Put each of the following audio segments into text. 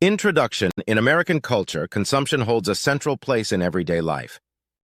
Introduction. In American culture, consumption holds a central place in everyday life.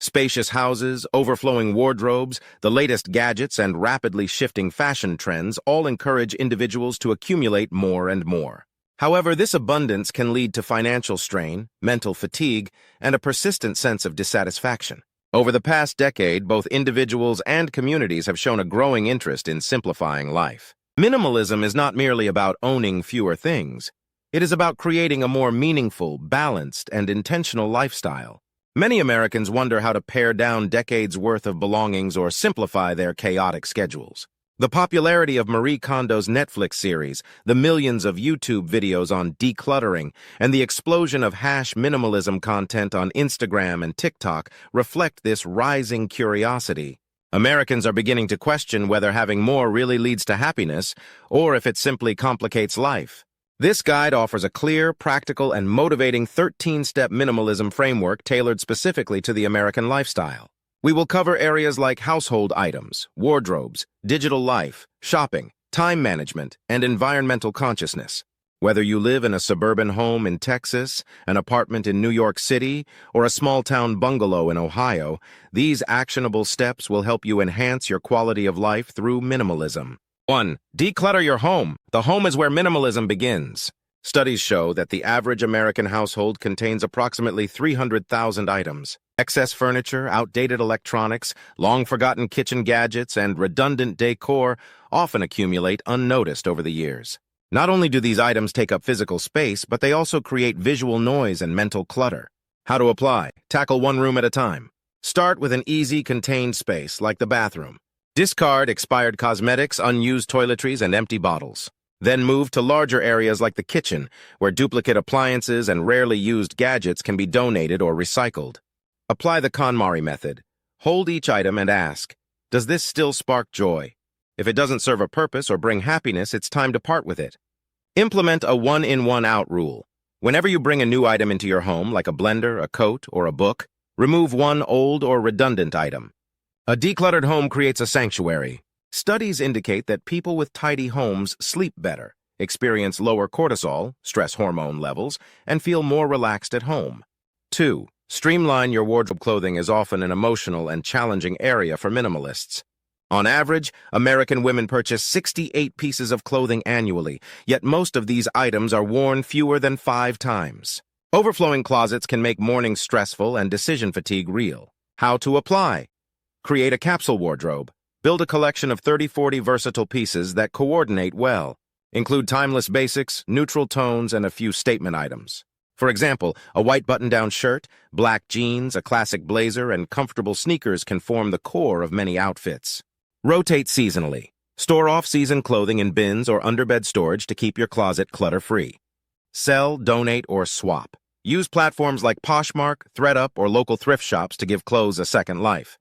Spacious houses, overflowing wardrobes, the latest gadgets, and rapidly shifting fashion trends all encourage individuals to accumulate more and more. However, this abundance can lead to financial strain, mental fatigue, and a persistent sense of dissatisfaction. Over the past decade, both individuals and communities have shown a growing interest in simplifying life. Minimalism is not merely about owning fewer things. It is about creating a more meaningful, balanced, and intentional lifestyle. Many Americans wonder how to pare down decades' worth of belongings or simplify their chaotic schedules. The popularity of Marie Kondo's Netflix series, the millions of YouTube videos on decluttering, and the explosion of #minimalism content on Instagram and TikTok reflect this rising curiosity. Americans are beginning to question whether having more really leads to happiness, or if it simply complicates life. This guide offers a clear, practical, and motivating 13-step minimalism framework tailored specifically to the American lifestyle. We will cover areas like household items, wardrobes, digital life, shopping, time management, and environmental consciousness. Whether you live in a suburban home in Texas, an apartment in New York City, or a small-town bungalow in Ohio, these actionable steps will help you enhance your quality of life through minimalism. 1. Declutter your home. The home is where minimalism begins. Studies show that the average American household contains approximately 300,000 items. Excess furniture, outdated electronics, long-forgotten kitchen gadgets, and redundant decor often accumulate unnoticed over the years. Not only do these items take up physical space, but they also create visual noise and mental clutter. How to apply? Tackle one room at a time. Start with an easy, contained space, like the bathroom. Discard expired cosmetics, unused toiletries, and empty bottles. Then move to larger areas like the kitchen, where duplicate appliances and rarely used gadgets can be donated or recycled. Apply the KonMari method. Hold each item and ask, does this still spark joy? If it doesn't serve a purpose or bring happiness, it's time to part with it. Implement a one-in, one-out rule. Whenever you bring a new item into your home, like a blender, a coat, or a book, remove one old or redundant item. A decluttered home creates a sanctuary. Studies indicate that people with tidy homes sleep better, experience lower cortisol, stress hormone levels, and feel more relaxed at home. 2. Streamline your wardrobe. Clothing is often an emotional and challenging area for minimalists. On average, American women purchase 68 pieces of clothing annually, yet most of these items are worn fewer than 5 times. Overflowing closets can make morning stressful and decision fatigue real. How to apply? Create a capsule wardrobe. Build a collection of 30-40 versatile pieces that coordinate well. Include timeless basics, neutral tones, and a few statement items. For example, a white button-down shirt, black jeans, a classic blazer, and comfortable sneakers can form the core of many outfits. Rotate seasonally. Store off-season clothing in bins or underbed storage to keep your closet clutter-free. Sell, donate, or swap. Use platforms like Poshmark, ThredUp, or local thrift shops to give clothes a second life.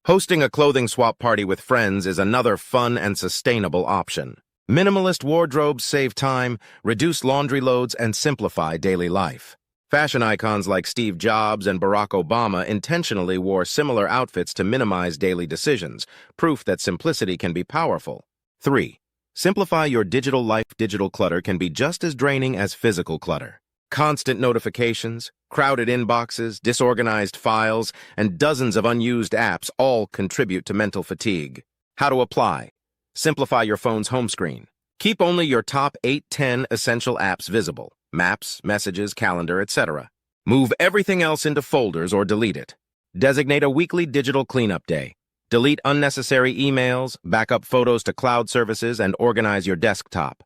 Hosting a clothing swap party with friends is another fun and sustainable option. Minimalist wardrobes save time, reduce laundry loads, and simplify daily life. Fashion icons like Steve Jobs and Barack Obama intentionally wore similar outfits to minimize daily decisions, proof that simplicity can be powerful. 3. Simplify your digital life. Digital clutter can be just as draining as physical clutter. Constant notifications, crowded inboxes, disorganized files, and dozens of unused apps all contribute to mental fatigue. How to apply? Simplify your phone's home screen. Keep only your top 8-10 essential apps visible: maps, messages, calendar, etc. Move everything else into folders or delete it. Designate a weekly digital cleanup day. Delete unnecessary emails, back up photos to cloud services, and organize your desktop.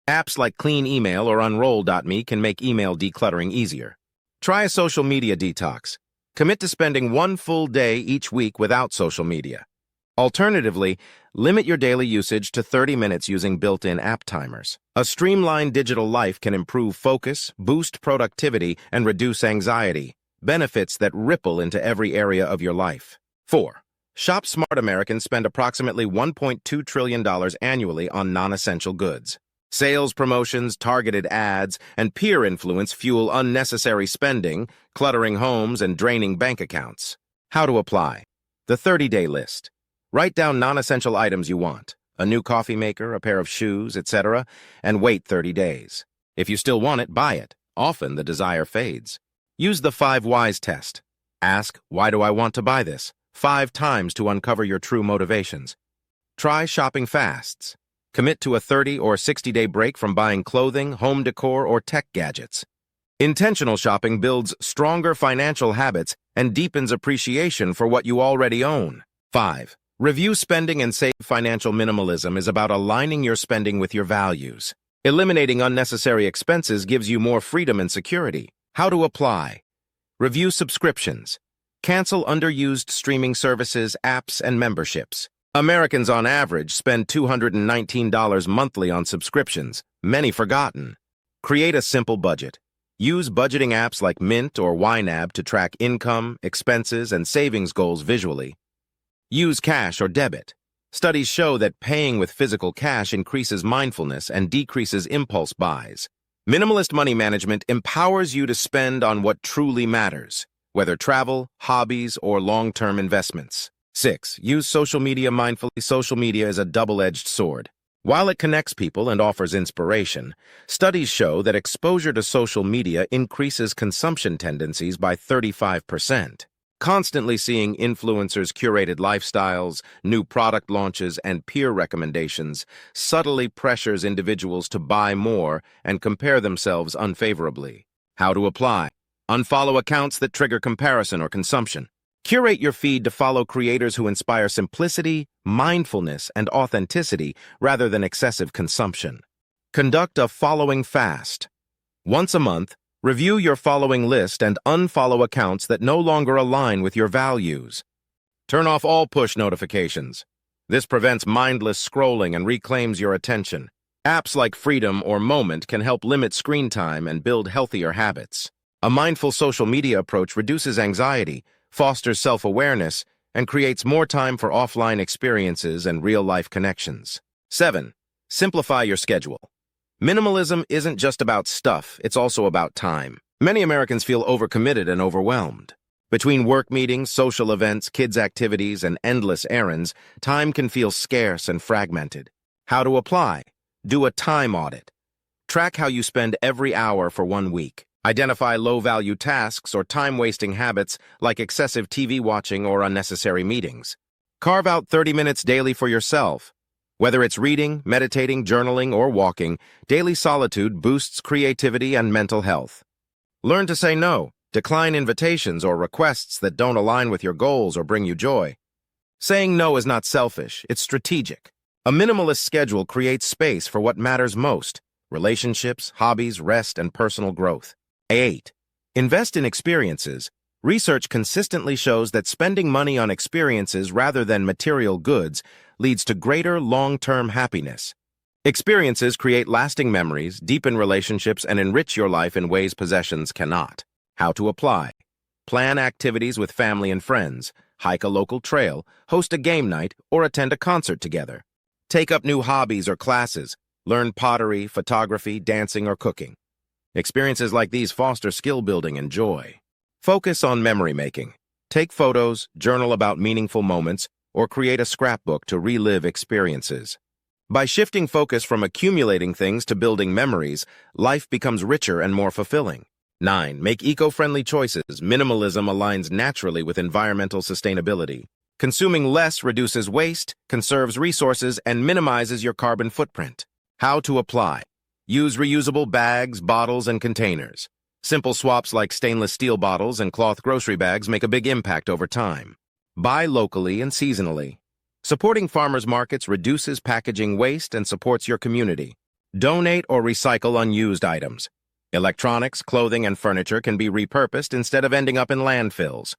Apps like Clean Email or Unroll.me can make email decluttering easier. Try a social media detox. Commit to spending one full day each week without social media. Alternatively, limit your daily usage to 30 minutes using built-in app timers. A streamlined digital life can improve focus, boost productivity, and reduce anxiety, benefits that ripple into every area of your life. 4. Shop smart. Americans spend approximately $1.2 trillion annually on non-essential goods. Sales promotions, targeted ads, and peer influence fuel unnecessary spending, cluttering homes, and draining bank accounts. How to apply? The 30-day list. Write down non-essential items you want, a new coffee maker, a pair of shoes, etc., and wait 30 days. If you still want it, buy it. Often the desire fades. Use the 5 whys test. Ask, why do I want to buy this? 5 times to uncover your true motivations. Try shopping fasts. Commit to a 30 or 60-day break from buying clothing, home decor, or tech gadgets. Intentional shopping builds stronger financial habits and deepens appreciation for what you already own. 5. Review spending and save. Financial minimalism is about aligning your spending with your values. Eliminating unnecessary expenses gives you more freedom and security. How to apply. Review subscriptions. Cancel underused streaming services, apps, and memberships. Americans on average spend $219 monthly on subscriptions, many forgotten. Create a simple budget. Use budgeting apps like Mint or YNAB to track income, expenses, and savings goals visually. Use cash or debit. Studies show that paying with physical cash increases mindfulness and decreases impulse buys. Minimalist money management empowers you to spend on what truly matters, whether travel, hobbies, or long-term investments. 6. Use social media mindfully. Social media is a double-edged sword. While it connects people and offers inspiration, studies show that exposure to social media increases consumption tendencies by 35%. Constantly seeing influencers' curated lifestyles, new product launches, and peer recommendations subtly pressures individuals to buy more and compare themselves unfavorably. How to apply. Unfollow accounts that trigger comparison or consumption. Curate your feed to follow creators who inspire simplicity, mindfulness, and authenticity rather than excessive consumption. Conduct a following fast. Once a month, review your following list and unfollow accounts that no longer align with your values. Turn off all push notifications. This prevents mindless scrolling and reclaims your attention. Apps like Freedom or Moment can help limit screen time and build healthier habits. A mindful social media approach reduces anxiety, fosters self-awareness, and creates more time for offline experiences and real-life connections. 7. Simplify your schedule. Minimalism isn't just about stuff, it's also about time. Many Americans feel overcommitted and overwhelmed. Between work meetings, social events, kids' activities, and endless errands, time can feel scarce and fragmented. How to apply? Do a time audit. Track how you spend every hour for 1 week. Identify low-value tasks or time-wasting habits like excessive TV watching or unnecessary meetings. Carve out 30 minutes daily for yourself. Whether it's reading, meditating, journaling, or walking, daily solitude boosts creativity and mental health. Learn to say no. Decline invitations or requests that don't align with your goals or bring you joy. Saying no is not selfish, it's strategic. A minimalist schedule creates space for what matters most: relationships, hobbies, rest, and personal growth. 8. Invest in experiences. Research consistently shows that spending money on experiences rather than material goods leads to greater long-term happiness. Experiences create lasting memories, deepen relationships, and enrich your life in ways possessions cannot. How to apply. Plan activities with family and friends. Hike a local trail, host a game night, or attend a concert together. Take up new hobbies or classes. Learn pottery, photography, dancing, or cooking. Experiences like these foster skill building and joy. Focus on memory making. Take photos, journal about meaningful moments, or create a scrapbook to relive experiences. By shifting focus from accumulating things to building memories, life becomes richer and more fulfilling. 9. Make eco-friendly choices. Minimalism aligns naturally with environmental sustainability. Consuming less reduces waste, conserves resources, and minimizes your carbon footprint. How to apply. Use reusable bags, bottles, and containers. Simple swaps like stainless steel bottles and cloth grocery bags make a big impact over time. Buy locally and seasonally. Supporting farmers markets reduces packaging waste and supports your community. Donate or recycle unused items. Electronics, clothing, and furniture can be repurposed instead of ending up in landfills.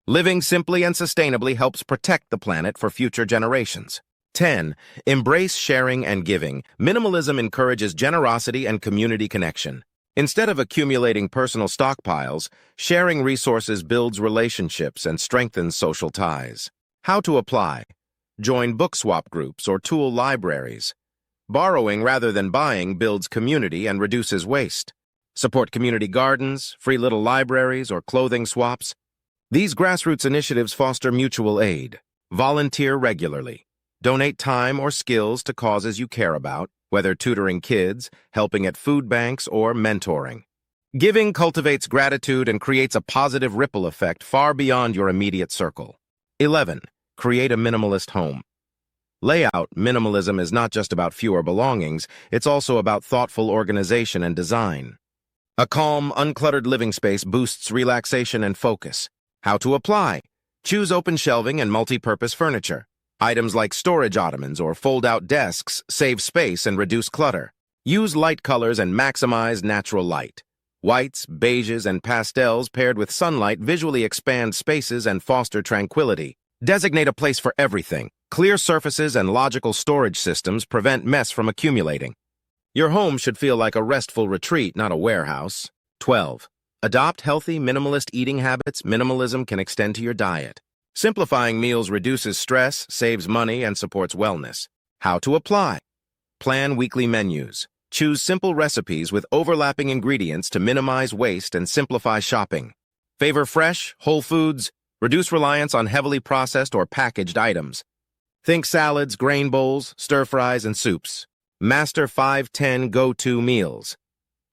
Living simply and sustainably helps protect the planet for future generations. 10. Embrace sharing and giving. Minimalism encourages generosity and community connection. Instead of accumulating personal stockpiles, sharing resources builds relationships and strengthens social ties. How to apply. Join book swap groups or tool libraries. Borrowing rather than buying builds community and reduces waste. Support community gardens, free little libraries, or clothing swaps. These grassroots initiatives foster mutual aid. Volunteer regularly. Donate time or skills to causes you care about. whether tutoring kids, helping at food banks, or mentoring. Giving cultivates gratitude and creates a positive ripple effect far beyond your immediate circle. 11. Create a minimalist home. Layout minimalism is not just about fewer belongings, it's also about thoughtful organization and design. A calm, uncluttered living space boosts relaxation and focus. How to apply? Choose open shelving and multi-purpose furniture. Items like storage ottomans or fold-out desks save space and reduce clutter. Use light colors and maximize natural light. Whites, beiges, and pastels paired with sunlight visually expand spaces and foster tranquility. Designate a place for everything. Clear surfaces and logical storage systems prevent mess from accumulating. Your home should feel like a restful retreat, not a warehouse. 12. Adopt healthy, minimalist eating habits. Minimalism can extend to your diet. Simplifying meals reduces stress, saves money, and supports wellness. How to apply? Plan weekly menus. Choose simple recipes with overlapping ingredients to minimize waste and simplify shopping. Favor fresh, whole foods. Reduce reliance on heavily processed or packaged items. Think salads, grain bowls, stir-fries, and soups. Master 5-10 go-to meals.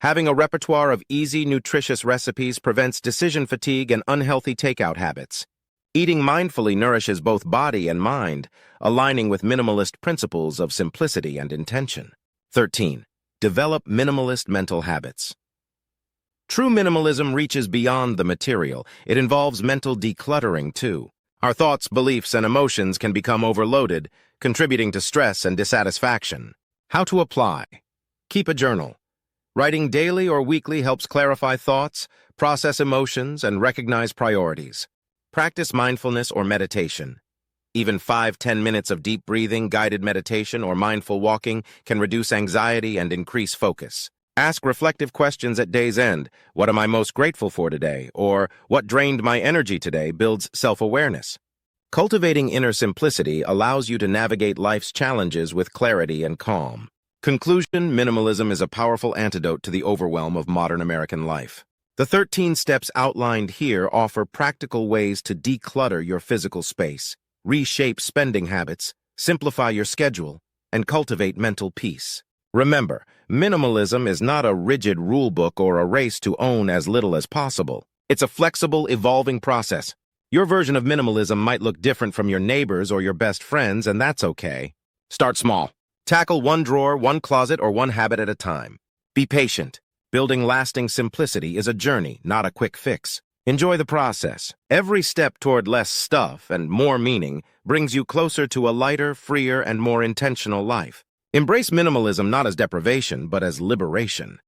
Having a repertoire of easy, nutritious recipes prevents decision fatigue and unhealthy takeout habits. Eating mindfully nourishes both body and mind, aligning with minimalist principles of simplicity and intention. 13. Develop minimalist mental habits. True minimalism reaches beyond the material. It involves mental decluttering, too. Our thoughts, beliefs, and emotions can become overloaded, contributing to stress and dissatisfaction. How to apply? Keep a journal. Writing daily or weekly helps clarify thoughts, process emotions, and recognize priorities. Practice mindfulness or meditation. Even 5-10 minutes of deep breathing, guided meditation, or mindful walking can reduce anxiety and increase focus. Ask reflective questions at day's end. What am I most grateful for today? Or what drained my energy today builds self-awareness. Cultivating inner simplicity allows you to navigate life's challenges with clarity and calm. Conclusion: minimalism is a powerful antidote to the overwhelm of modern American life. The 13 steps outlined here offer practical ways to declutter your physical space, reshape spending habits, simplify your schedule, and cultivate mental peace. Remember, minimalism is not a rigid rulebook or a race to own as little as possible. It's a flexible, evolving process. Your version of minimalism might look different from your neighbors or your best friends, and that's okay. Start small. Tackle one drawer, one closet, or one habit at a time. Be patient. Building lasting simplicity is a journey, not a quick fix. Enjoy the process. Every step toward less stuff and more meaning brings you closer to a lighter, freer, and more intentional life. Embrace minimalism not as deprivation, but as liberation.